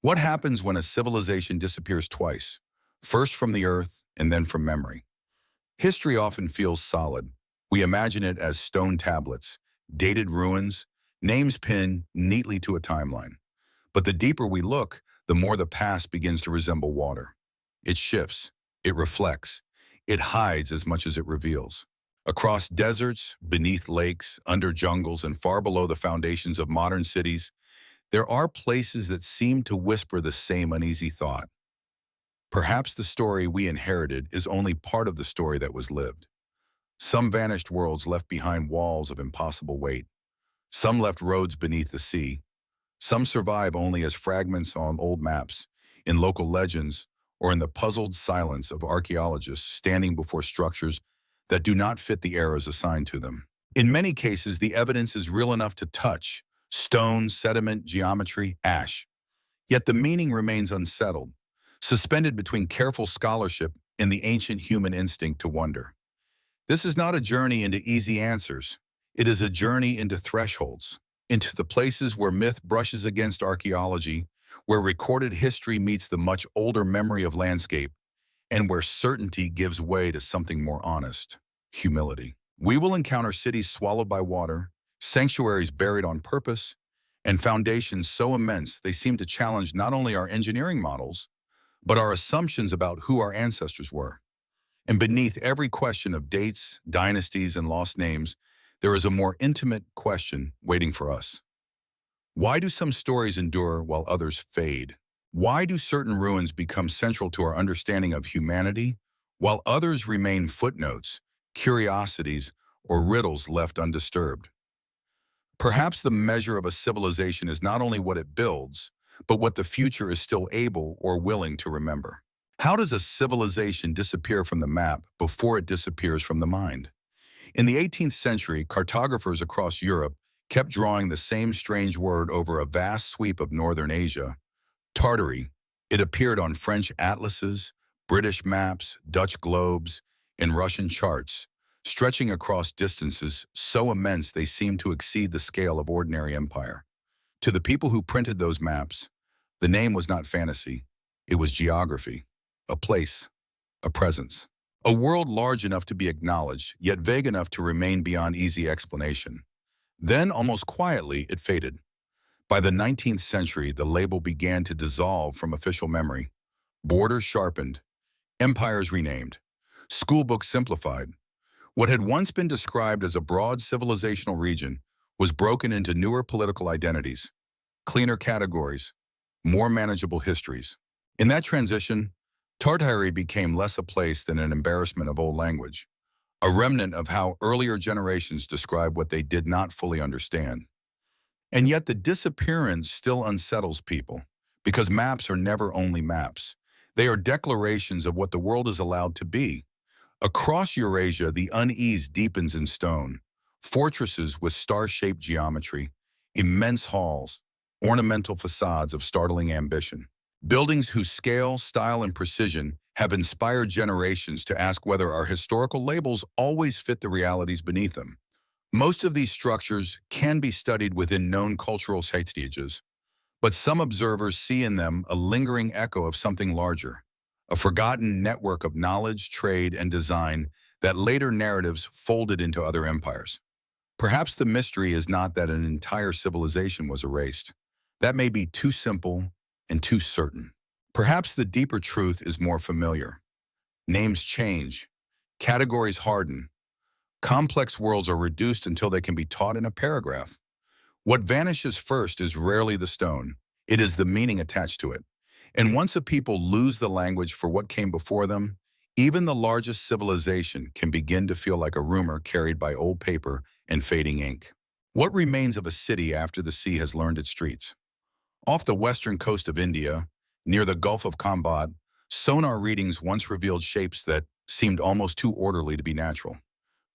What happens when a civilization disappears twice, first from the earth and then from memory? History often feels solid. We imagine it as stone tablets, dated ruins, names pinned neatly to a timeline. But the deeper we look, the more the past begins to resemble water. It shifts, it reflects, it hides as much as it reveals. Across deserts, beneath lakes, under jungles, and far below the foundations of modern cities, there are places that seem to whisper the same uneasy thought. Perhaps the story we inherited is only part of the story that was lived. Some vanished worlds left behind walls of impossible weight. Some left roads beneath the sea. Some survive only as fragments on old maps, in local legends, or in the puzzled silence of archaeologists standing before structures that do not fit the eras assigned to them. In many cases, the evidence is real enough to touch: stone, sediment, geometry, ash. Yet the meaning remains unsettled, suspended between careful scholarship and the ancient human instinct to wonder. This is not a journey into easy answers. It is a journey into thresholds, into the places where myth brushes against archaeology, where recorded history meets the much older memory of landscape, and where certainty gives way to something more honest: humility. We will encounter cities swallowed by water, sanctuaries buried on purpose, and foundations so immense they seem to challenge not only our engineering models, but our assumptions about who our ancestors were. And beneath every question of dates, dynasties, and lost names, there is a more intimate question waiting for us. Why do some stories endure while others fade? Why do certain ruins become central to our understanding of humanity, while others remain footnotes, curiosities, or riddles left undisturbed? Perhaps the measure of a civilization is not only what it builds, but what the future is still able or willing to remember. How does a civilization disappear from the map before it disappears from the mind? In the 18th century, cartographers across Europe kept drawing the same strange word over a vast sweep of northern Asia: Tartary. It appeared on French atlases, British maps, Dutch globes, and Russian charts, stretching across distances so immense they seemed to exceed the scale of ordinary empire. To the people who printed those maps, the name was not fantasy, it was geography, a place, a presence. A world large enough to be acknowledged, yet vague enough to remain beyond easy explanation. Then, almost quietly, it faded. By the 19th century, the label began to dissolve from official memory. Borders sharpened, empires renamed, schoolbooks simplified. What had once been described as a broad civilizational region was broken into newer political identities, cleaner categories, more manageable histories. In that transition, Tartary became less a place than an embarrassment of old language, a remnant of how earlier generations described what they did not fully understand. And yet the disappearance still unsettles people, because maps are never only maps. They are declarations of what the world is allowed to be. Across Eurasia, the unease deepens in stone: fortresses with star-shaped geometry, immense halls, ornamental facades of startling ambition. Buildings whose scale, style, and precision have inspired generations to ask whether our historical labels always fit the realities beneath them. Most of these structures can be studied within known cultural heritages, but some observers see in them a lingering echo of something larger, a forgotten network of knowledge, trade, and design that later narratives folded into other empires. Perhaps the mystery is not that an entire civilization was erased. That may be too simple and too certain. Perhaps the deeper truth is more familiar. Names change, categories harden, complex worlds are reduced until they can be taught in a paragraph. What vanishes first is rarely the stone, it is the meaning attached to it. And once a people lose the language for what came before them, even the largest civilization can begin to feel like a rumor carried by old paper and fading ink. What remains of a city after the sea has learned its streets? Off the western coast of India, near the Gulf of Khambhat, sonar readings once revealed shapes that seemed almost too orderly to be natural.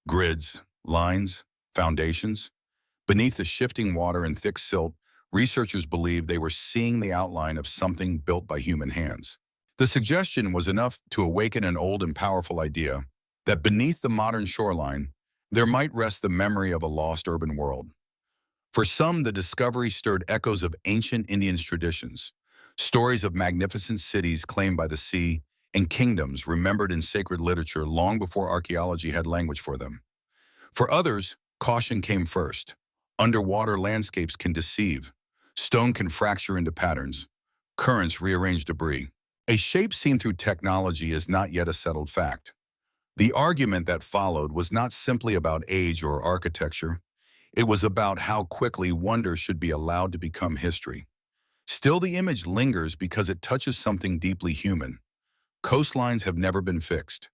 Grids, lines, foundations. Beneath the shifting water and thick silt, researchers believed they were seeing the outline of something built by human hands. The suggestion was enough to awaken an old and powerful idea that beneath the modern shoreline, there might rest the memory of a lost urban world. For some, the discovery stirred echoes of ancient Indian traditions, Stories of magnificent cities claimed by the sea and kingdoms remembered in sacred literature long before archaeology had language for them. For others, caution came first. Underwater landscapes can deceive. Stone can fracture into patterns. Currents rearrange debris. A shape seen through technology is not yet a settled fact. The argument that followed was not simply about age or architecture. It was about how quickly wonder should be allowed to become history. Still, the image lingers because it touches something deeply human. Coastlines have never been fixed.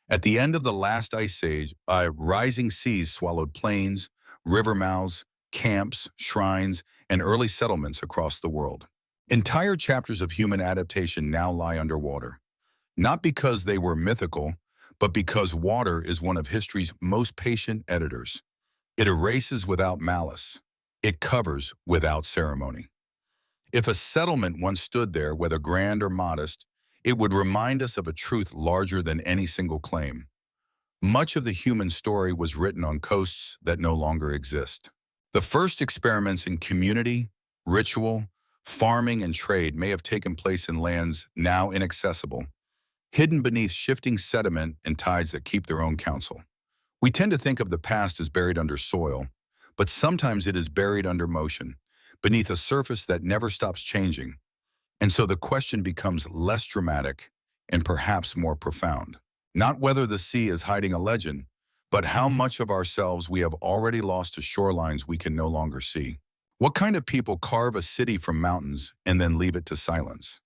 At the end of the last ice age, rising seas swallowed plains, river mouths, camps, shrines, and early settlements across the world. Entire chapters of human adaptation now lie underwater, not because they were mythical, but because water is one of history's most patient editors. It erases without malice. It covers without ceremony. If a settlement once stood there, whether grand or modest, it would remind us of a truth larger than any single claim. Much of the human story was written on coasts that no longer exist. The first experiments in community, ritual, farming, and trade may have taken place in lands now inaccessible, hidden beneath shifting sediment and tides that keep their own counsel. We tend to think of the past as buried under soil, but sometimes it is buried under motion, beneath a surface that never stops changing. And so the question becomes less dramatic and perhaps more profound. Not whether the sea is hiding a legend, but how much of ourselves we have already lost to shorelines we can no longer see. What kind of people carve a city from mountains and then leave it to silence?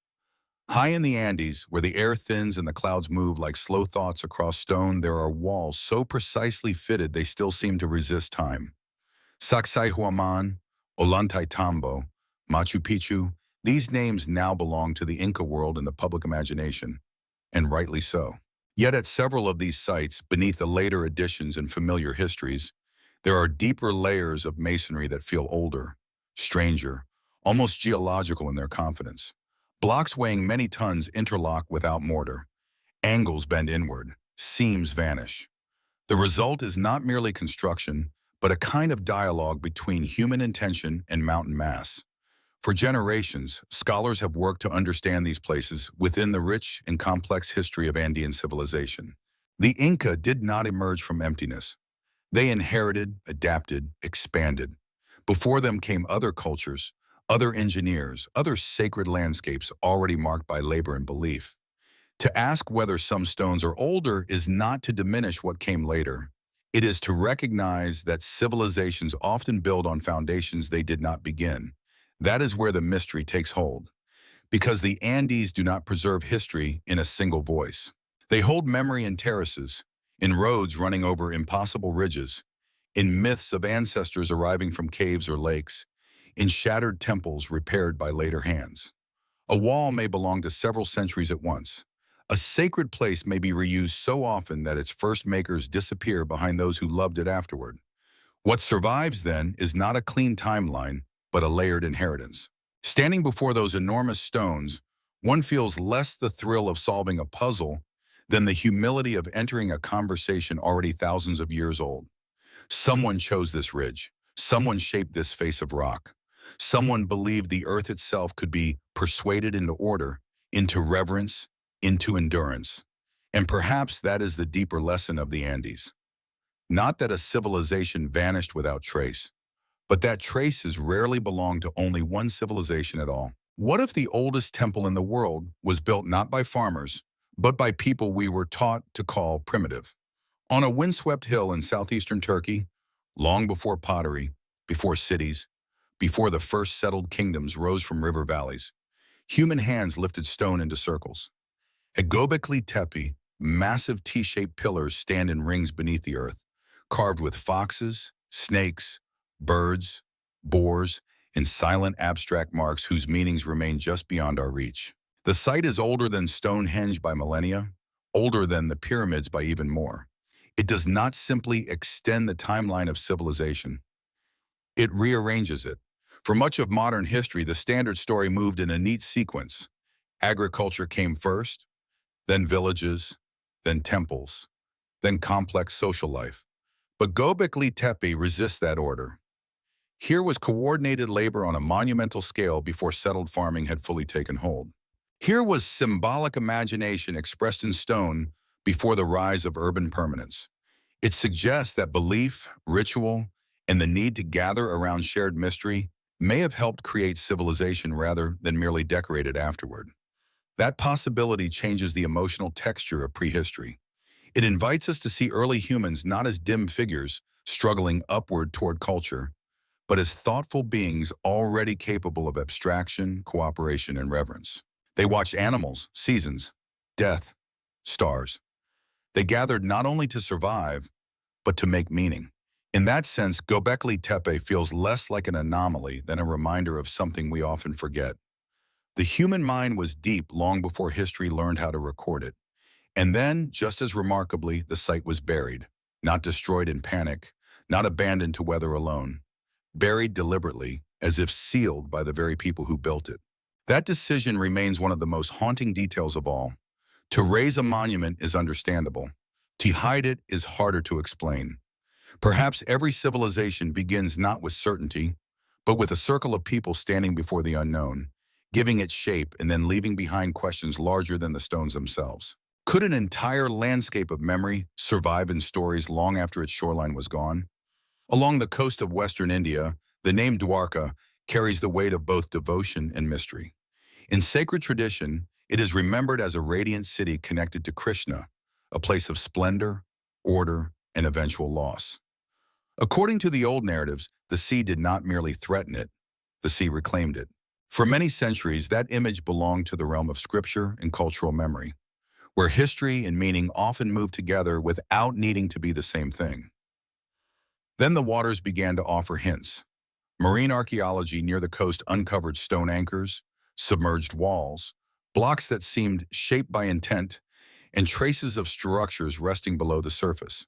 High in the Andes, where the air thins and the clouds move like slow thoughts across stone, there are walls so precisely fitted they still seem to resist time. Sacsayhuaman, Ollantaytambo, Machu Picchu, these names now belong to the Inca world in the public imagination, and rightly so. Yet at several of these sites, beneath the later additions and familiar histories, there are deeper layers of masonry that feel older, stranger, almost geological in their confidence. Blocks weighing many tons interlock without mortar. Angles bend inward. Seams vanish. The result is not merely construction, but a kind of dialogue between human intention and mountain mass. For generations, scholars have worked to understand these places within the rich and complex history of Andean civilization. The Inca did not emerge from emptiness. They inherited, adapted, expanded. Before them came other cultures, other engineers, other sacred landscapes already marked by labor and belief. To ask whether some stones are older is not to diminish what came later. It is to recognize that civilizations often build on foundations they did not begin. That is where the mystery takes hold. Because the Andes do not preserve history in a single voice. They hold memory in terraces, in roads running over impossible ridges, in myths of ancestors arriving from caves or lakes, in shattered temples repaired by later hands. A wall may belong to several centuries at once. A sacred place may be reused so often that its first makers disappear behind those who loved it afterward. What survives, then, is not a clean timeline, but a layered inheritance. Standing before those enormous stones, one feels less the thrill of solving a puzzle than the humility of entering a conversation already thousands of years old. Someone chose this ridge. Someone shaped this face of rock. Someone believed the earth itself could be persuaded into order, into reverence, into endurance. And perhaps that is the deeper lesson of the Andes. Not that a civilization vanished without trace, but that traces rarely belong to only one civilization at all. What if the oldest temple in the world was built not by farmers, but by people we were taught to call primitive? On a windswept hill in southeastern Turkey, long before pottery, before cities, before the first settled kingdoms rose from river valleys, human hands lifted stone into circles. At Göbekli Tepe, massive T-shaped pillars stand in rings beneath the earth, carved with foxes, snakes, birds, boars, and silent abstract marks whose meanings remain just beyond our reach. The site is older than Stonehenge by millennia, older than the pyramids by even more. It does not simply extend the timeline of civilization. It rearranges it. For much of modern history, the standard story moved in a neat sequence. Agriculture came first, then villages, then temples, then complex social life. But Göbekli Tepe resists that order. Here was coordinated labor on a monumental scale before settled farming had fully taken hold. Here was symbolic imagination expressed in stone before the rise of urban permanence. It suggests that belief, ritual, and the need to gather around shared mystery may have helped create civilization rather than merely decorate it afterward. That possibility changes the emotional texture of prehistory. It invites us to see early humans not as dim figures struggling upward toward culture, but as thoughtful beings already capable of abstraction, cooperation, and reverence. They watched animals, seasons, death, stars. They gathered not only to survive, but to make meaning. In that sense, Göbekli Tepe feels less like an anomaly than a reminder of something we often forget. The human mind was deep long before history learned how to record it. And then, just as remarkably, the site was buried, not destroyed in panic, not abandoned to weather alone, buried deliberately, as if sealed by the very people who built it. That decision remains one of the most haunting details of all. To raise a monument is understandable. To hide it is harder to explain. Perhaps every civilization begins not with certainty, but with a circle of people standing before the unknown, giving it shape and then leaving behind questions larger than the stones themselves. Could an entire landscape of memory survive in stories long after its shoreline was gone? Along the coast of western India, the name Dwarka carries the weight of both devotion and mystery. In sacred tradition, it is remembered as a radiant city connected to Krishna, a place of splendor, order, and eventual loss. According to the old narratives, the sea did not merely threaten it, the sea reclaimed it. For many centuries, that image belonged to the realm of scripture and cultural memory, where history and meaning often moved together without needing to be the same thing. Then the waters began to offer hints. Marine archaeology near the coast uncovered stone anchors, submerged walls, blocks that seemed shaped by intent, and traces of structures resting below the surface.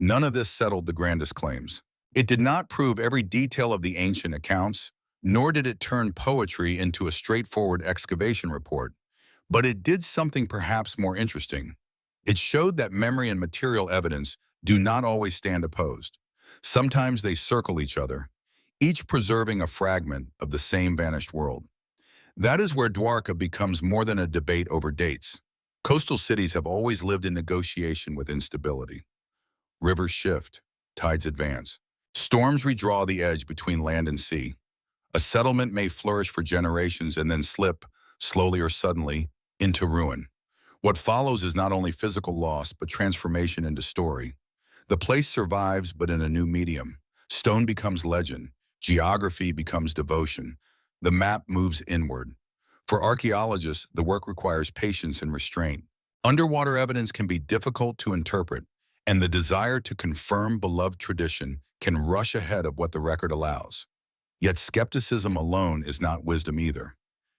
None of this settled the grandest claims. It did not prove every detail of the ancient accounts, nor did it turn poetry into a straightforward excavation report, but it did something perhaps more interesting. It showed that memory and material evidence do not always stand opposed. Sometimes they circle each other, each preserving a fragment of the same vanished world. That is where Dwarka becomes more than a debate over dates. Coastal cities have always lived in negotiation with instability. Rivers shift, tides advance. Storms redraw the edge between land and sea. A settlement may flourish for generations and then slip, slowly or suddenly, into ruin. What follows is not only physical loss, but transformation into story. The place survives, but in a new medium. Stone becomes legend. Geography becomes devotion. The map moves inward. For archaeologists, the work requires patience and restraint. Underwater evidence can be difficult to interpret, and the desire to confirm beloved tradition can rush ahead of what the record allows. Yet skepticism alone is not wisdom either.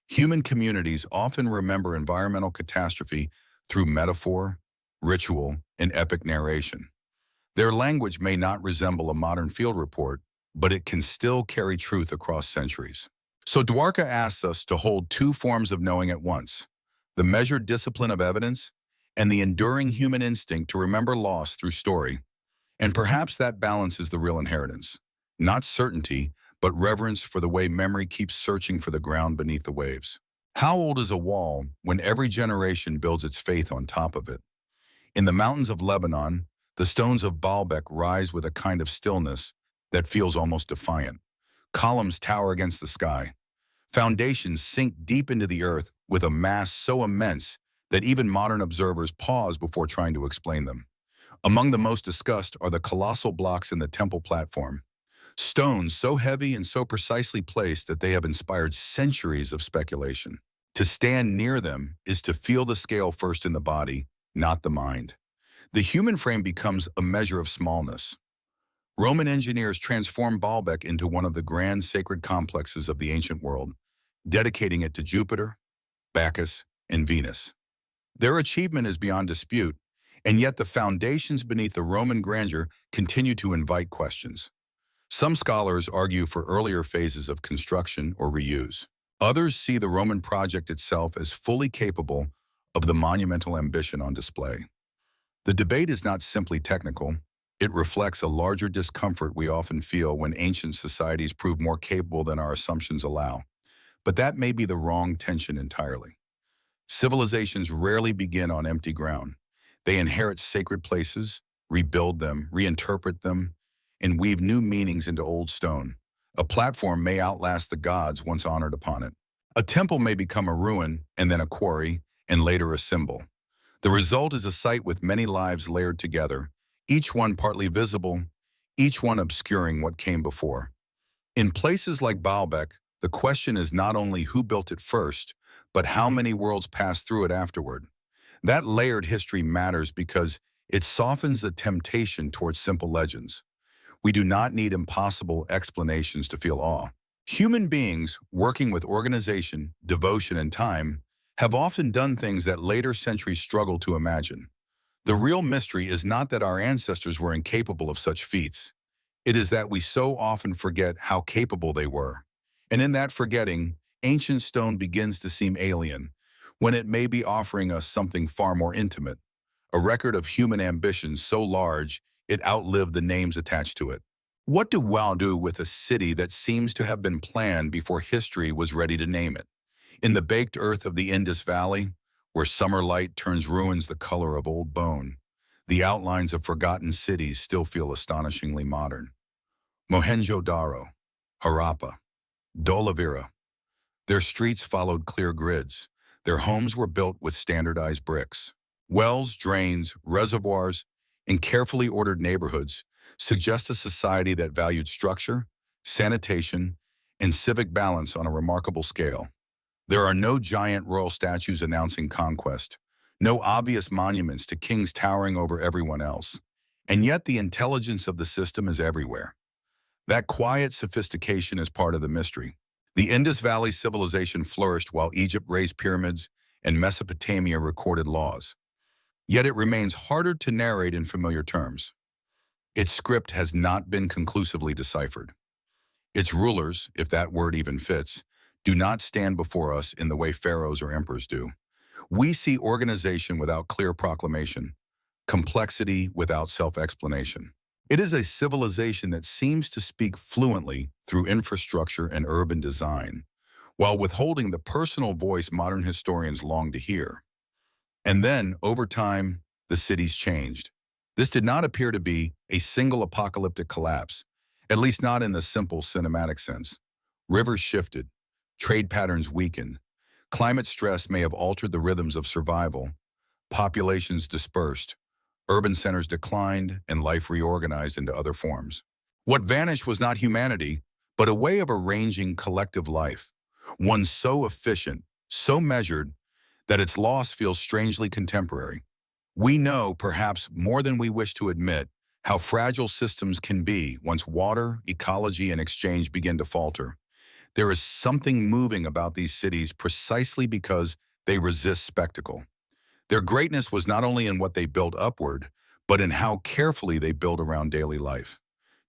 Human communities often remember environmental catastrophe through metaphor, ritual, and epic narration. Their language may not resemble a modern field report, but it can still carry truth across centuries. So Dwarka asks us to hold two forms of knowing at once: the measured discipline of evidence and the enduring human instinct to remember loss through story. And perhaps that balance is the real inheritance. Not certainty, but reverence for the way memory keeps searching for the ground beneath the waves. How old is a wall when every generation builds its faith on top of it? In the mountains of Lebanon, the stones of Baalbek rise with a kind of stillness that feels almost defiant. Columns tower against the sky. Foundations sink deep into the earth with a mass so immense that even modern observers pause before trying to explain them. Among the most discussed are the colossal blocks in the temple platform. Stones so heavy and so precisely placed that they have inspired centuries of speculation. To stand near them is to feel the scale first in the body, not the mind. The human frame becomes a measure of smallness. Roman engineers transformed Baalbek into one of the grand sacred complexes of the ancient world, dedicating it to Jupiter, Bacchus, and Venus. Their achievement is beyond dispute, and yet the foundations beneath the Roman grandeur continue to invite questions. Some scholars argue for earlier phases of construction or reuse. Others see the Roman project itself as fully capable of the monumental ambition on display. The debate is not simply technical, It reflects a larger discomfort we often feel when ancient societies prove more capable than our assumptions allow. But that may be the wrong tension entirely. Civilizations rarely begin on empty ground. They inherit sacred places, rebuild them, reinterpret them, and weave new meanings into old stone. A platform may outlast the gods once honored upon it. A temple may become a ruin, and then a quarry, and later a symbol. The result is a site with many lives layered together, each one partly visible, each one obscuring what came before. In places like Baalbek, the question is not only who built it first, but how many worlds passed through it afterward. That layered history matters because it softens the temptation towards simple legends. We do not need impossible explanations to feel awe. Human beings, working with organization, devotion, and time, have often done things that later centuries struggle to imagine. The real mystery is not that our ancestors were incapable of such feats. It is that we so often forget how capable they were. And in that forgetting, ancient stone begins to seem alien, when it may be offering us something far more intimate, a record of human ambition so large it outlived the names attached to it. What do WoW do with a city that seems to have been planned before history was ready to name it? In the baked earth of the Indus Valley, where summer light turns ruins the color of old bone, the outlines of forgotten cities still feel astonishingly modern. Mohenjo-Daro, Harappa, Dolavira. Their streets followed clear grids. Their homes were built with standardized bricks. Wells, drains, reservoirs, and carefully ordered neighborhoods suggest a society that valued structure, sanitation, and civic balance on a remarkable scale. There are no giant royal statues announcing conquest, no obvious monuments to kings towering over everyone else, and yet the intelligence of the system is everywhere. That quiet sophistication is part of the mystery. The Indus Valley civilization flourished while Egypt raised pyramids and Mesopotamia recorded laws. Yet it remains harder to narrate in familiar terms. Its script has not been conclusively deciphered. Its rulers, if that word even fits, do not stand before us in the way pharaohs or emperors do. We see organization without clear proclamation, complexity without self-explanation. It is a civilization that seems to speak fluently through infrastructure and urban design, while withholding the personal voice modern historians long to hear. And then, over time, the cities changed. This did not appear to be a single apocalyptic collapse, at least not in the simple cinematic sense. Rivers shifted, trade patterns weakened, climate stress may have altered the rhythms of survival, populations dispersed, urban centers declined, and life reorganized into other forms. What vanished was not humanity, but a way of arranging collective life, one so efficient, so measured, that its loss feels strangely contemporary. We know, perhaps more than we wish to admit, how fragile systems can be once water, ecology, and exchange begin to falter. There is something moving about these cities precisely because they resist spectacle. Their greatness was not only in what they built upward, but in how carefully they built around daily life.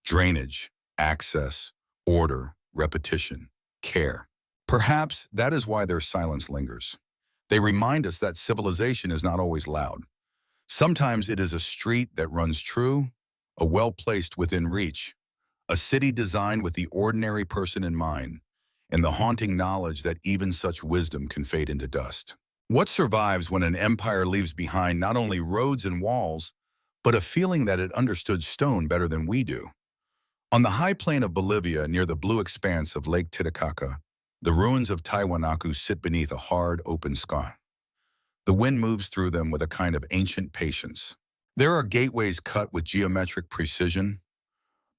Drainage, access, order, repetition, care. Perhaps that is why their silence lingers. They remind us that civilization is not always loud. Sometimes it is a street that runs true, a well placed within reach, a city designed with the ordinary person in mind, and the haunting knowledge that even such wisdom can fade into dust. What survives when an empire leaves behind not only roads and walls, but a feeling that it understood stone better than we do? On the high plain of Bolivia near the blue expanse of Lake Titicaca, the ruins of Tiwanaku sit beneath a hard, open sky. The wind moves through them with a kind of ancient patience. There are gateways cut with geometric precision,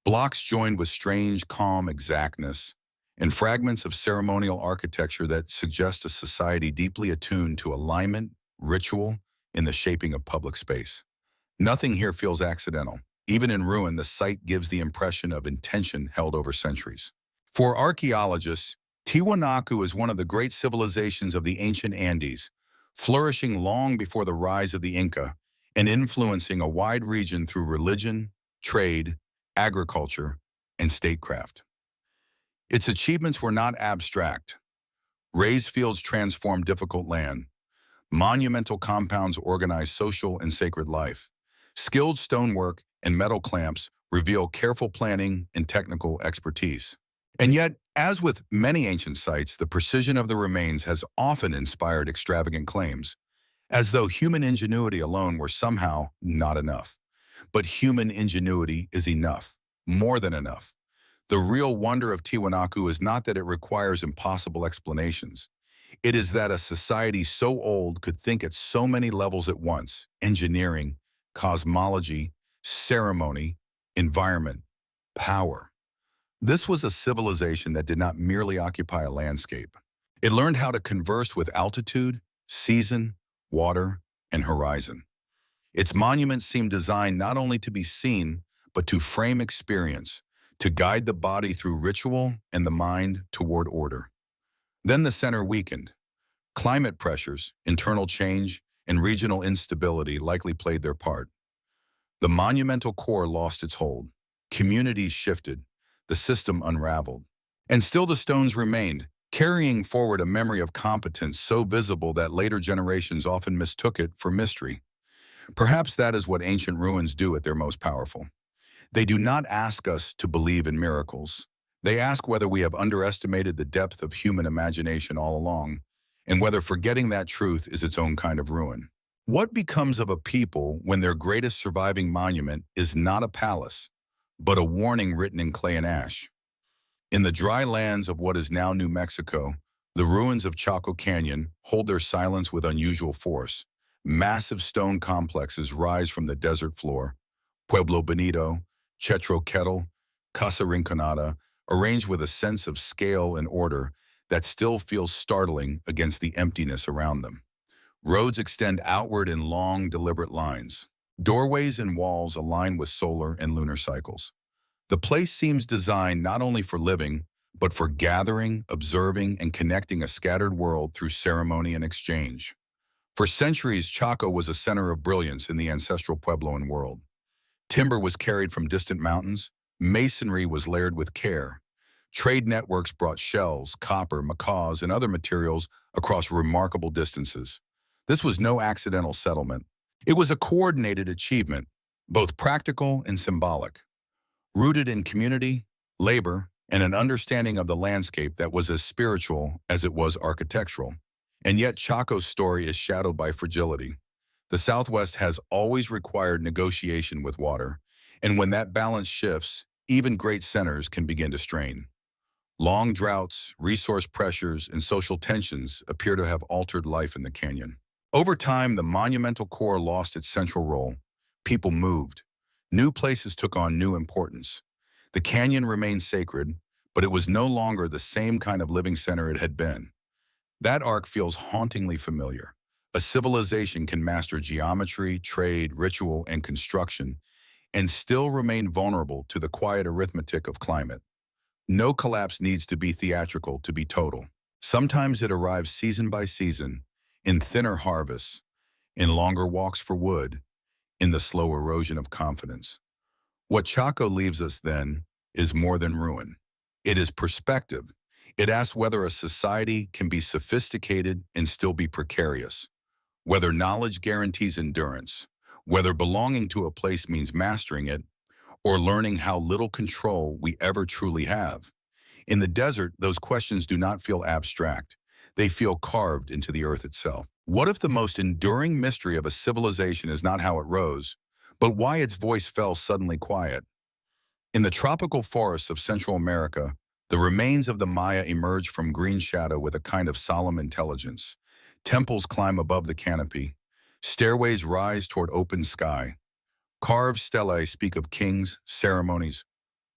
blocks joined with strange, calm exactness, and fragments of ceremonial architecture that suggest a society deeply attuned to alignment, ritual, in the shaping of public space. Nothing here feels accidental. Even in ruin, the site gives the impression of intention held over centuries. For archaeologists, Tiwanaku is one of the great civilizations of the ancient Andes, flourishing long before the rise of the Inca and influencing a wide region through religion, trade, agriculture, and statecraft. Its achievements were not abstract. Raised fields transformed difficult land. Monumental compounds organized social and sacred life. Skilled stonework and metal clamps reveal careful planning and technical expertise. And yet, as with many ancient sites, the precision of the remains has often inspired extravagant claims, as though human ingenuity alone were somehow not enough. But human ingenuity is enough, more than enough. The real wonder of Tiwanaku is not that it requires impossible explanations. It is that a society so old could think at so many levels at once: engineering, cosmology, ceremony, environment, power. This was a civilization that did not merely occupy a landscape. It learned how to converse with altitude, season, water, and horizon. Its monuments seem designed not only to be seen, but to frame experience, to guide the body through ritual and the mind toward order. Then the center weakened. Climate pressures, internal change, and regional instability likely played their part. The monumental core lost its hold. Communities shifted. The system unraveled. And still the stones remained, carrying forward a memory of competence so visible that later generations often mistook it for mystery. Perhaps that is what ancient ruins do at their most powerful. They do not ask us to believe in miracles. They ask whether we have underestimated the depth of human imagination all along, and whether forgetting that truth is its own kind of ruin. What becomes of a people when their greatest surviving monument is not a palace, but a warning written in clay and ash? In the dry lands of what is now New Mexico, the ruins of Chaco Canyon hold their silence with unusual force. Massive stone complexes rise from the desert floor. Pueblo Bonito, Chetro Kettle, Casa Rinconada, arranged with a sense of scale and order that still feels startling against the emptiness around them. Roads extend outward in long, deliberate lines. Doorways and walls align with solar and lunar cycles. The place seems designed not only for living, but for gathering, observing, and connecting a scattered world through ceremony and exchange. For centuries, Chaco was a center of brilliance in the ancestral Puebloan world. Timber was carried from distant mountains. Masonry was layered with care. Trade networks brought shells, copper, macaws, and other materials across remarkable distances. This was no accidental settlement. It was a coordinated achievement, both practical and symbolic, rooted in community, labor, and an understanding of the landscape that was as spiritual as it was architectural. And yet Chaco's story is shadowed by fragility. The Southwest has always required negotiation with water, and when that balance shifts, even great centers can begin to strain. Long droughts, resource pressures, and social tensions appear to have altered life in the canyon. Over time, the monumental core lost its central role. People moved. New places took on new importance. The canyon remained sacred, but it was no longer the same kind of living center it had been. That arc feels hauntingly familiar. A civilization can master geometry, trade, ritual, and construction, and still remain vulnerable to the quiet arithmetic of climate. No collapse needs to be theatrical to be total. Sometimes it arrives season by season, in thinner harvests, in longer walks for wood, in the slow erosion of confidence. What Chaco leaves us then is more than ruin. It is perspective. It asks whether a society can be sophisticated and still be precarious, whether knowledge guarantees endurance, whether belonging to a place means mastering it, or learning how little control we ever truly have. In the desert, those questions do not feel abstract. They feel carved into the earth itself. What if the most enduring mystery of a civilization is not how it rose, but why its voice fell suddenly quiet? In the tropical forests of Central America, the remains of the Maya emerge from green shadow with a kind of solemn intelligence. Temples climb above the canopy. Stairways rise toward open sky. Carved stelae speak of kings, ceremonies,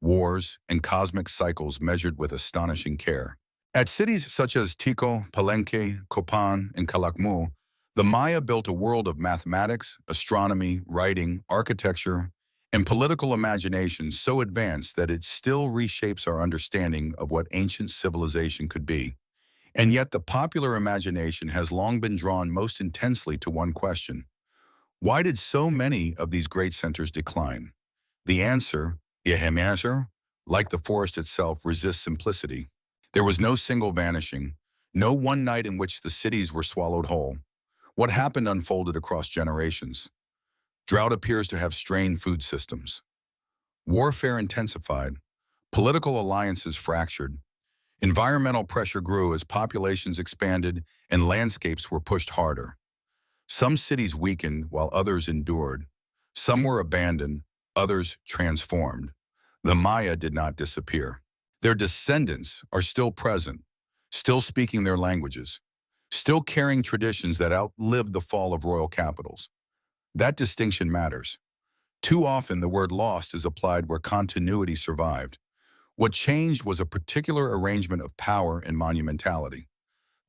wars, and cosmic cycles measured with astonishing care. At cities such as Tico, Palenque, Copan, and Calakmul, the Maya built a world of mathematics, astronomy, writing, architecture, and political imagination so advanced that it still reshapes our understanding of what ancient civilization could be. And yet the popular imagination has long been drawn most intensely to one question: why did so many of these great centers decline? The answer, like the forest itself, resists simplicity. There was no single vanishing, no one night in which the cities were swallowed whole. What happened unfolded across generations. Drought appears to have strained food systems. Warfare intensified. Political alliances fractured. Environmental pressure grew as populations expanded and landscapes were pushed harder. Some cities weakened while others endured. Some were abandoned, others transformed. The Maya did not disappear. Their descendants are still present, still speaking their languages, still carrying traditions that outlived the fall of royal capitals. That distinction matters. Too often, the word lost is applied where continuity survived. What changed was a particular arrangement of power and monumentality.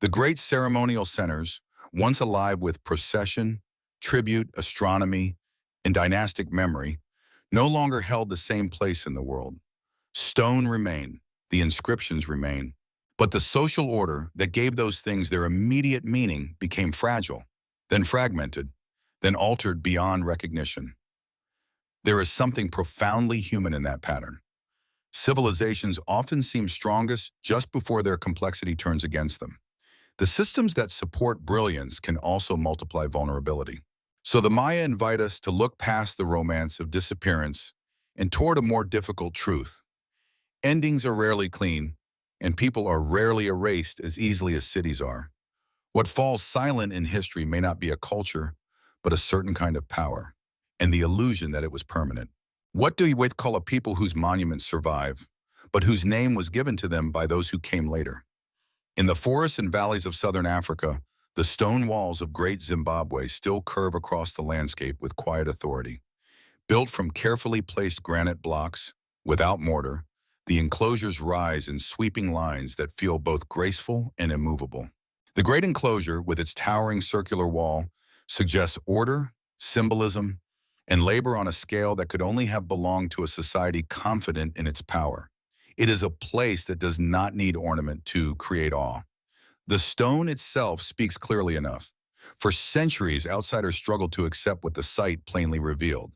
The great ceremonial centers, once alive with procession, tribute, astronomy, and dynastic memory, no longer held the same place in the world. Stone remained, the inscriptions remain, but the social order that gave those things their immediate meaning became fragile, then fragmented, then altered beyond recognition. There is something profoundly human in that pattern. Civilizations often seem strongest just before their complexity turns against them. The systems that support brilliance can also multiply vulnerability. So the Maya invite us to look past the romance of disappearance and toward a more difficult truth. Endings are rarely clean, and people are rarely erased as easily as cities are. What falls silent in history may not be a culture, but a certain kind of power, and the illusion that it was permanent. What do we call a people whose monuments survive, but whose name was given to them by those who came later? In the forests and valleys of southern Africa, the stone walls of Great Zimbabwe still curve across the landscape with quiet authority. Built from carefully placed granite blocks, without mortar, the enclosures rise in sweeping lines that feel both graceful and immovable. The great enclosure, with its towering circular wall, suggests order, symbolism, and labor on a scale that could only have belonged to a society confident in its power. It is a place that does not need ornament to create awe. The stone itself speaks clearly enough. For centuries, outsiders struggled to accept what the site plainly revealed.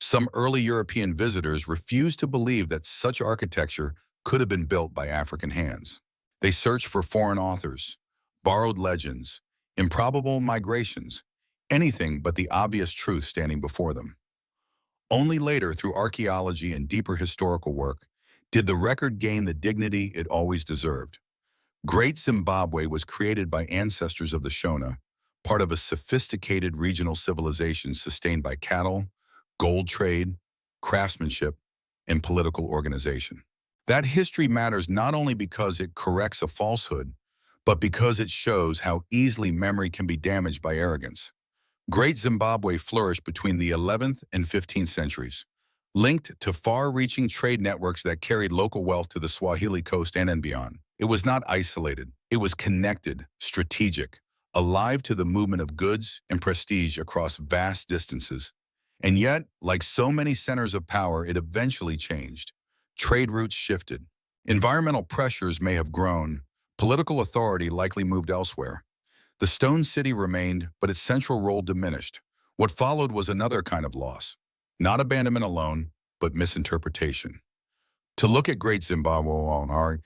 Some early European visitors refused to believe that such architecture could have been built by African hands. They searched for foreign authors, borrowed legends, improbable migrations, anything but the obvious truth standing before them. Only later, through archaeology and deeper historical work, did the record gain the dignity it always deserved. Great Zimbabwe was created by ancestors of the Shona, part of a sophisticated regional civilization sustained by cattle, gold trade, craftsmanship, and political organization. That history matters not only because it corrects a falsehood, but because it shows how easily memory can be damaged by arrogance. Great Zimbabwe flourished between the 11th and 15th centuries, linked to far-reaching trade networks that carried local wealth to the Swahili coast and beyond. It was not isolated. It was connected, strategic, alive to the movement of goods and prestige across vast distances. And yet, like so many centers of power, it eventually changed. Trade routes shifted. Environmental pressures may have grown. Political authority likely moved elsewhere. The stone city remained, but its central role diminished. What followed was another kind of loss. Not abandonment alone, but misinterpretation. To look at Great Zimbabwe on our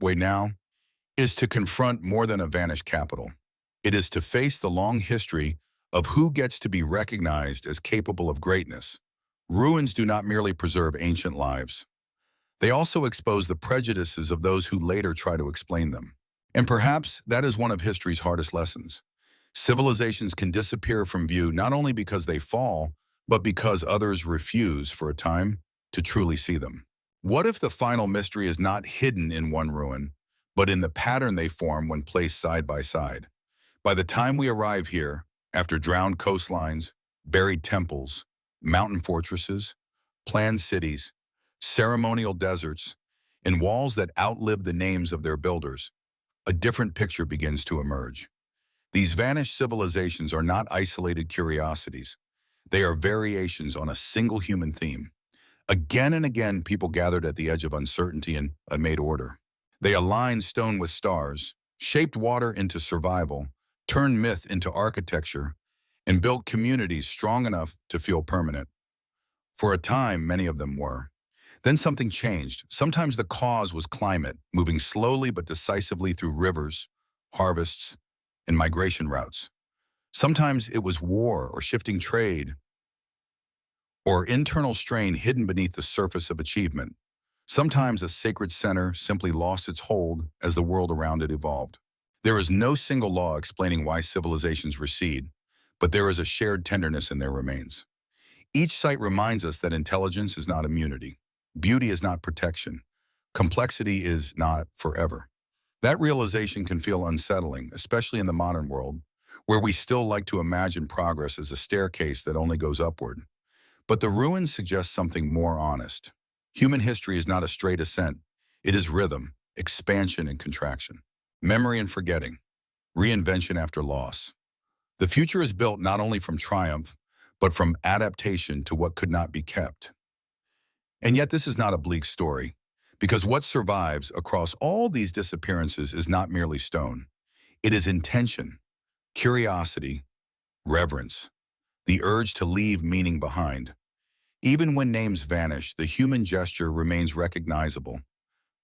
way now is to confront more than a vanished capital. It is to face the long history of who gets to be recognized as capable of greatness. Ruins do not merely preserve ancient lives. They also expose the prejudices of those who later try to explain them. And perhaps that is one of history's hardest lessons. Civilizations can disappear from view not only because they fall, but because others refuse, for a time, to truly see them. What if the final mystery is not hidden in one ruin, but in the pattern they form when placed side by side? By the time we arrive here, after drowned coastlines, buried temples, mountain fortresses, planned cities, ceremonial deserts, and walls that outlive the names of their builders, a different picture begins to emerge. These vanished civilizations are not isolated curiosities. They are variations on a single human theme. Again and again, people gathered at the edge of uncertainty and made order. They aligned stone with stars, shaped water into survival, turned myth into architecture, and built communities strong enough to feel permanent. For a time, many of them were. Then something changed. Sometimes the cause was climate, moving slowly but decisively through rivers, harvests, and migration routes. Sometimes it was war or shifting trade, or internal strain hidden beneath the surface of achievement. Sometimes a sacred center simply lost its hold as the world around it evolved. There is no single law explaining why civilizations recede, but there is a shared tenderness in their remains. Each site reminds us that intelligence is not immunity, beauty is not protection, complexity is not forever. That realization can feel unsettling, especially in the modern world, where we still like to imagine progress as a staircase that only goes upward. But the ruins suggest something more honest. Human history is not a straight ascent. It is rhythm, expansion and contraction, memory and forgetting, reinvention after loss. The future is built not only from triumph, but from adaptation to what could not be kept. And yet this is not a bleak story, because what survives across all these disappearances is not merely stone. It is intention, curiosity, reverence, the urge to leave meaning behind. Even when names vanish, the human gesture remains recognizable.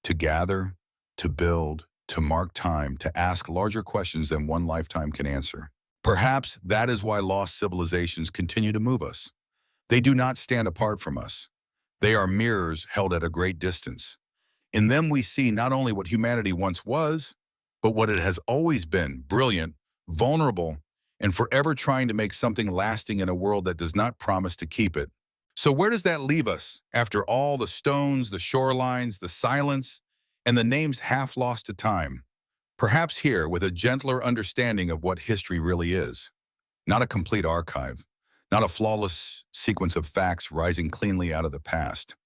To gather, to build, to mark time, to ask larger questions than one lifetime can answer. Perhaps that is why lost civilizations continue to move us. They do not stand apart from us. They are mirrors held at a great distance. In them we see not only what humanity once was, but what it has always been: brilliant, vulnerable, and forever trying to make something lasting in a world that does not promise to keep it. So where does that leave us after all the stones, the shorelines, the silence, and the names half lost to time? Perhaps here with a gentler understanding of what history really is. Not a complete archive, not a flawless sequence of facts rising cleanly out of the past.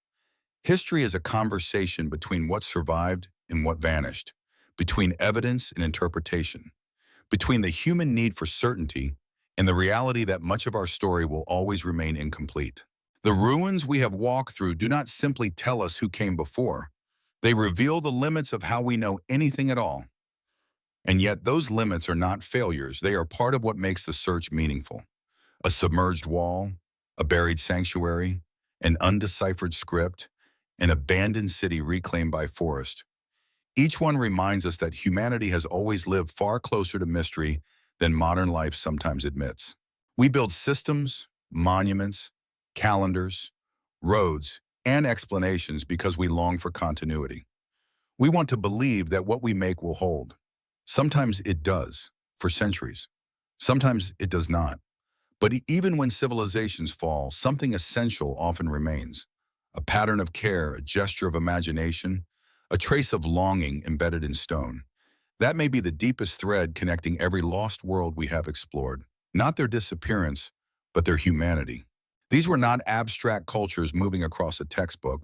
History is a conversation between what survived and what vanished, between evidence and interpretation, between the human need for certainty and the reality that much of our story will always remain incomplete. The ruins we have walked through do not simply tell us who came before. They reveal the limits of how we know anything at all. And yet those limits are not failures. They are part of what makes the search meaningful. A submerged wall, a buried sanctuary, an undeciphered script, an abandoned city reclaimed by forest. Each one reminds us that humanity has always lived far closer to mystery than modern life sometimes admits. We build systems, monuments, calendars, roads, and explanations because we long for continuity. We want to believe that what we make will hold. Sometimes it does, for centuries. Sometimes it does not. But even when civilizations fall, something essential often remains. A pattern of care, a gesture of imagination, a trace of longing embedded in stone. That may be the deepest thread connecting every lost world we have explored. Not their disappearance, but their humanity. These were not abstract cultures moving across a textbook.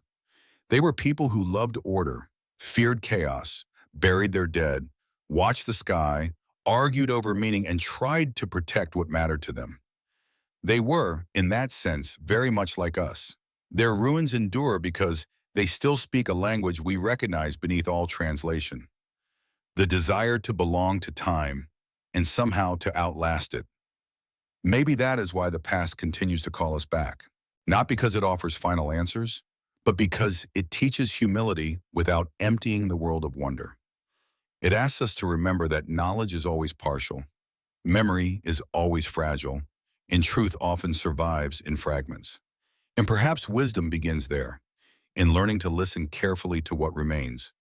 They were people who loved order, feared chaos, buried their dead, watched the sky, argued over meaning, and tried to protect what mattered to them. They were, in that sense, very much like us. Their ruins endure because they still speak a language we recognize beneath all translation. The desire to belong to time and somehow to outlast it. Maybe that is why the past continues to call us back. Not because it offers final answers, but because it teaches humility without emptying the world of wonder. It asks us to remember that knowledge is always partial, memory is always fragile, and truth often survives in fragments. And perhaps wisdom begins there, in learning to listen carefully to what remains,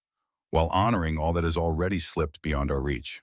while honoring all that has already slipped beyond our reach.